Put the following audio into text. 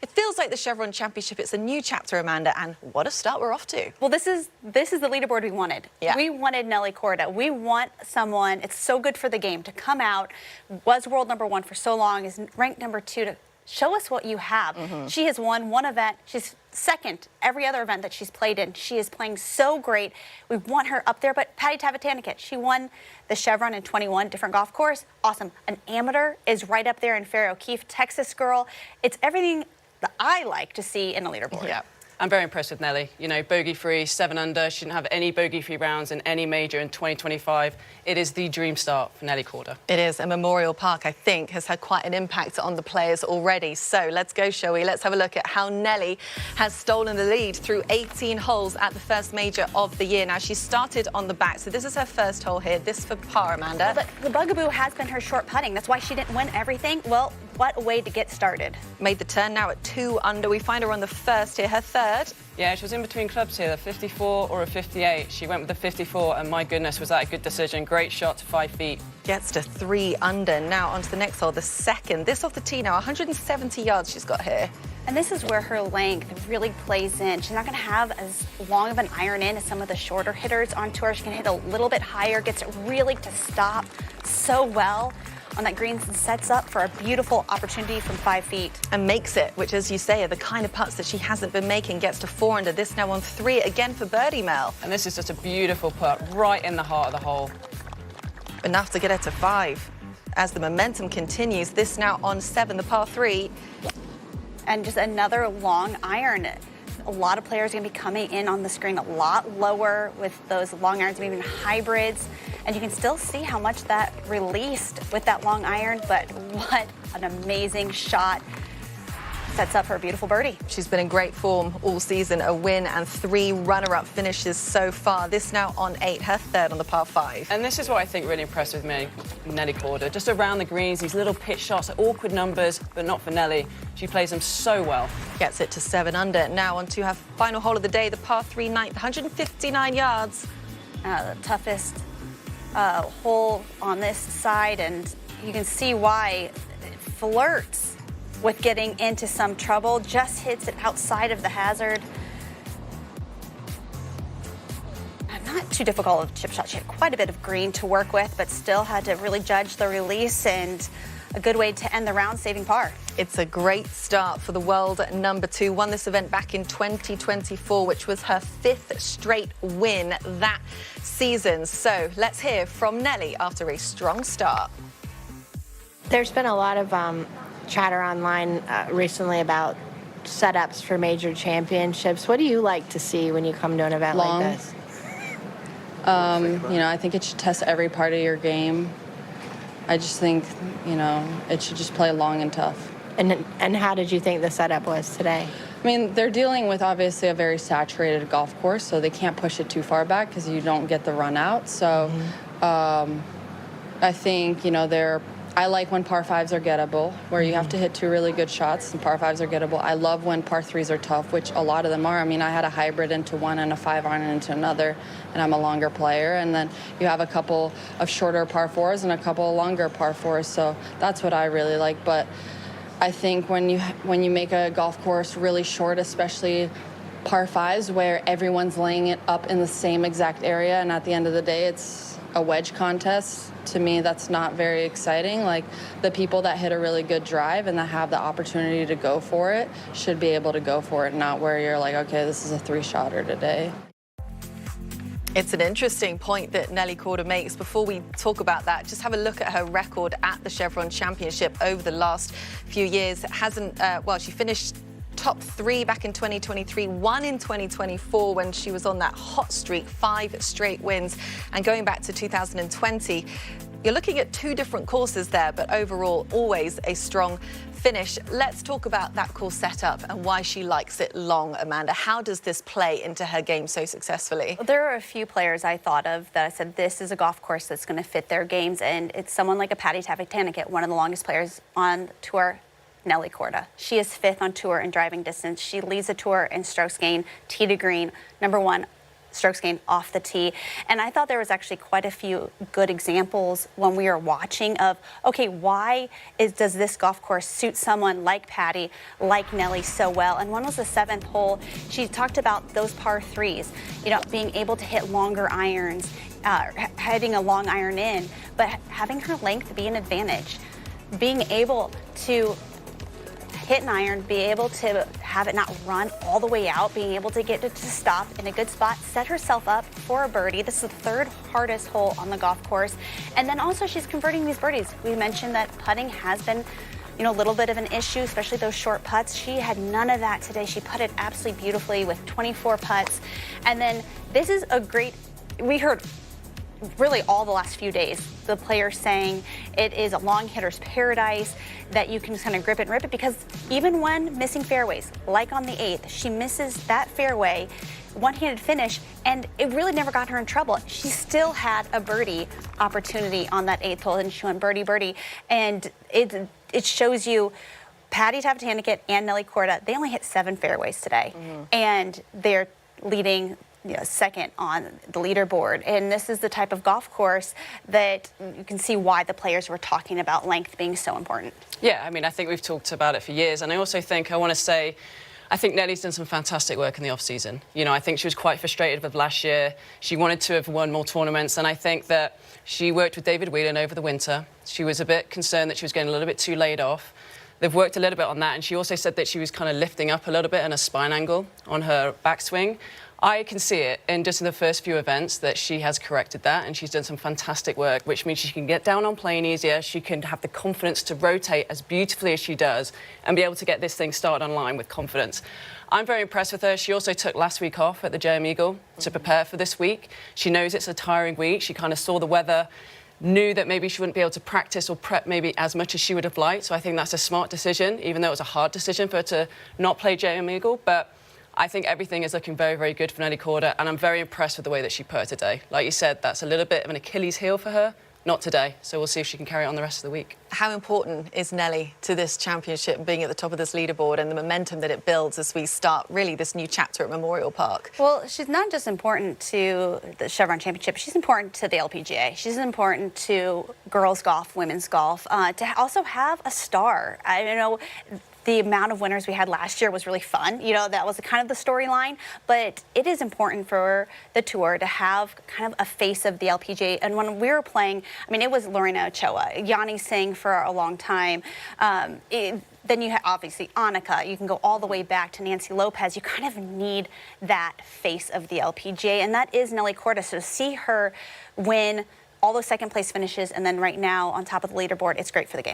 It feels like the Chevron Championship. It's a new chapter, Amanda, and what a start we're off to. Well, this is the leaderboard we wanted. Yeah. We wanted Nelly Korda. We want someone, it's so good for the game, to come out, was world #1 for so long, is ranked #2, to show us what you have. She has won one event. She's second every other event that she's played in. She is playing so great. We want her up there, but Patty Tavatanakit, she won the Chevron in 21, different golf course. Awesome. An amateur is right up there in Fair O'Keefe, Texas girl. It's everything that I like to see in a leaderboard. Yeah. I'm very impressed with Nelly. You know, bogey-free, 7 under. She didn't have any bogey-free rounds in any major in 2025. It is the dream start for Nelly Korda. It is. And Memorial Park, I think, has had quite an impact on the players already. So let's go, shall we? Let's have a look at how Nelly has stolen the lead through 18 holes at the first major of the year. Now, she started on the back, so this is her first hole here. This for par, Amanda. But the bugaboo has been her short putting. That's why she didn't win everything. Well, what a way to get started. Made the turn now at 2 under. We find her on the first here, her third. Yeah, she was in between clubs here, a 54 or a 58. She went with the 54, and my goodness, was that a good decision. Great shot to 5 feet. Gets to 3 under. Now onto the next hole, the second. This off the tee now, 170 yards she's got here. And this is where her length really plays in. She's not going to have as long of an iron in as some of the shorter hitters on tour. She can hit a little bit higher, gets it really to stop so well on that green, and sets up for a beautiful opportunity from 5 feet. And makes it, which, as you say, are the kind of putts that she hasn't been making. Gets to 4 under. This now on 3 again for birdie, Mel. And this is just a beautiful putt right in the heart of the hole. Enough to get her to 5. As the momentum continues, this now on 7, the par 3. And just another long iron. A lot of players are going to be coming in on the screen a lot lower with those long irons, maybe even hybrids. And you can still see how much that released with that long iron, but what an amazing shot. Sets up for a beautiful birdie. She's been in great form all season, a win and 3 runner-up finishes so far. This now on 8, her third on the par 5. And this is what I think really impressed with me, Nelly Korda. Just around the greens, these little pitch shots, awkward numbers, but not for Nelly. She plays them so well. Gets it to 7 under. Now on to her final hole of the day, the par 3 ninth, 159 yards. The toughest hole on this side, and you can see why it flirts with getting into some trouble. Just hits it outside of the hazard. Not too difficult of a chip shot. She had quite a bit of green to work with, but still had to really judge the release, and a good way to end the round, saving par. It's a great start for the world #2. Won this event back in 2024, which was her 5th straight win that season. So let's hear from Nelly after a strong start. There's been a lot of chatter online recently about setups for major championships. What do you like to see when you come to an event like this? You know, I think it should test every part of your game. I just think, you know, it should just play long and tough. And how did you think the setup was today? I mean, they're dealing with obviously a very saturated golf course, so they can't push it too far back because you don't get the run out. So I think, you know, I like when par 5s are gettable, where you have to hit 2 really good shots and par 5s are gettable. I love when par 3s are tough, which a lot of them are. I mean, I had a hybrid into one and a 5-iron into another, and I'm a longer player. And then you have a couple of shorter par 4s and a couple of longer par 4s. So that's what I really like. But I think when you make a golf course really short, especially par 5s, where everyone's laying it up in the same exact area, and at the end of the day, it's a wedge contest. To me, that's not very exciting. Like, the people that hit a really good drive and that have the opportunity to go for it should be able to go for it, not where you're like, okay, this is a 3-shotter today. It's an interesting point that Nelly Korda makes. Before we talk about that, just have a look at her record at the Chevron Championship over the last few years. She finished top 3 back in 2023, 1 in 2024 when she was on that hot streak, 5 straight wins. And going back to 2020, you're looking at 2 different courses there, but overall always a strong finish. Let's talk about that course setup and why she likes it long, Amanda. How does this play into her game so successfully? There are a few players I thought of that I said this is a golf course that's going to fit their games, and it's someone like a Patty Tavatanakit, one of the longest players on tour, Nelly Korda. She is 5th on tour in driving distance. She leads the tour in strokes gained, tee to green, #1 strokes gained off the tee. And I thought there was actually quite a few good examples when we were watching of, okay, why does this golf course suit someone like Patty, like Nelly so well? And one was the 7th hole. She talked about those par 3s, you know, being able to hit longer irons, heading a long iron in, but having her length be an advantage. Being able to hit an iron, be able to have it not run all the way out, being able to get it to stop in a good spot, set herself up for a birdie. This is the 3rd hardest hole on the golf course. And then also she's converting these birdies. We mentioned that putting has been, you know, a little bit of an issue, especially those short putts. She had none of that today. She putted absolutely beautifully with 24 putts. And then this is a great, we heard really all the last few days, the players saying it is a long hitter's paradise, that you can just kind of grip it and rip it, because even when missing fairways, like on the 8th, she misses that fairway, one-handed finish, and it really never got her in trouble. She still had a birdie opportunity on that 8th hole, and she went birdie, and it shows you Patty Tavatanakit and Nelly Korda, they only hit 7 fairways today, and they're leading, you know, 2nd on the leaderboard. And this is the type of golf course that you can see why the players were talking about length being so important. Yeah, I mean, I think we've talked about it for years. And I also think, I want to say, I think Nelly's done some fantastic work in the off-season. You know, I think she was quite frustrated with last year. She wanted to have won more tournaments. And I think that she worked with David Whelan over the winter. She was a bit concerned that she was getting a little bit too laid off. They've worked a little bit on that. And she also said that she was kind of lifting up a little bit in a spine angle on her backswing. I can see it in just in the first few events that she has corrected that, and she's done some fantastic work, which means she can get down on plane easier, she can have the confidence to rotate as beautifully as she does and be able to get this thing started online with confidence. I'm very impressed with her. She also took last week off at the JM Eagle to prepare for this week. She knows it's a tiring week. She kind of saw the weather, knew that maybe she wouldn't be able to practice or prep maybe as much as she would have liked. So I think that's a smart decision, even though it was a hard decision for her to not play JM Eagle. But I think everything is looking very, very good for Nelly Korda, and I'm very impressed with the way that she put it today. Like you said, that's a little bit of an Achilles heel for her. Not today, so we'll see if she can carry it on the rest of the week. How important is Nelly to this championship, being at the top of this leaderboard, and the momentum that it builds as we start really this new chapter at Memorial Park? Well, she's not just important to the Chevron Championship, she's important to the LPGA. She's important to girls golf, women's golf, to also have a star. I know the amount of winners we had last year was really fun. You know, that was kind of the storyline. But it is important for the tour to have kind of a face of the LPGA. And when we were playing, I mean, it was Lorena Ochoa, Yanni Singh for a long time. Then you have obviously Annika. You can go all the way back to Nancy Lopez. You kind of need that face of the LPGA, and that is Nelly Korda. So to see her win all those second place finishes, and then right now on top of the leaderboard, it's great for the game.